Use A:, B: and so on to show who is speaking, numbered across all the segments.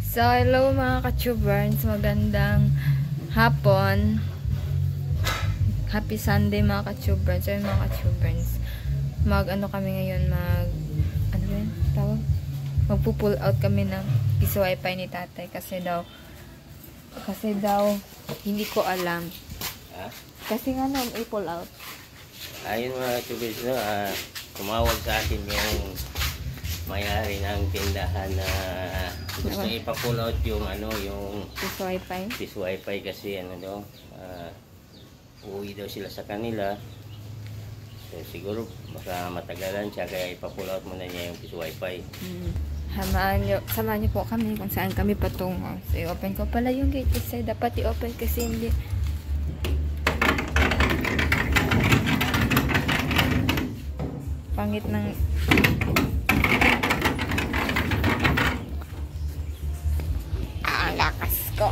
A: So, hello mga ka-tubers. Magandang hapon. Happy Sunday mga ka-tubers. So, mga ka-tubers, ano kami ngayon, ano ba yun? Tawag? Magpo-pull out kami ng piso wifi ni tatay kasi daw, hindi ko alam. Kasi nga naman, i-pull out.
B: Ayun mga ka-tubers, no, tumawag sa akin yung may-ari ng tindahan na gusto ipa-pull out yung yung piso wifi kasi uuwi daw sila sa kanila. So siguro baka matagalan siya kaya ipa-pull out muna niya yung piso wifi.
A: Samahan niyo po kami kung saan kami patungo. So i-open ko pala yung gate kasi dapat i-open kasi hindi. Pangit ng lakas ko.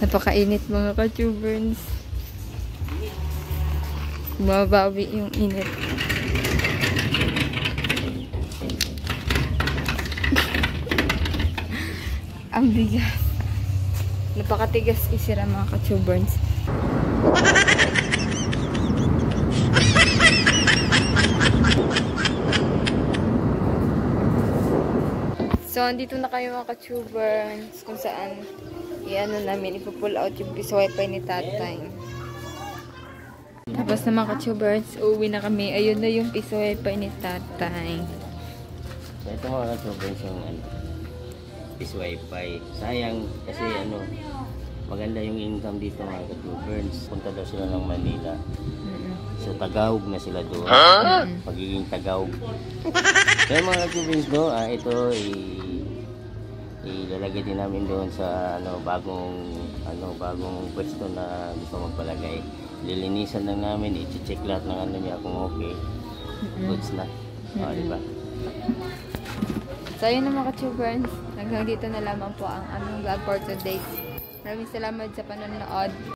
A: Napakainit mga ka-tubers. Mabawi yung init. Ang bigas. Napakatigas isira mga ka-tubers. So, andito na kayo mga ka-tubers kung saan namin ipo-pull out yung piso wifi ni tatay. Tapos na mga ka-tubers, uuwi na kami. Ayun na yung piso wifi ni tatay.
B: So, ito mga ka-tubers yung piso wifi. Sayang kasi maganda yung income dito mga ka-tubers. Punta daw sila ng Manila. So, Tagaog na sila doon. Pagiging Tagaog. Kaya mga ka-tubers, no, ito ilalagay din namin doon sa bagong pwesto na gusto magpalagay. Lilinisan lang namin, i-check lahat ng niya kung okay. Goods na. Diba?
A: So, yun na mga ka-tubers. Hanggang dito na lamang po ang aming vlog for today. Maraming salamat sa panonood.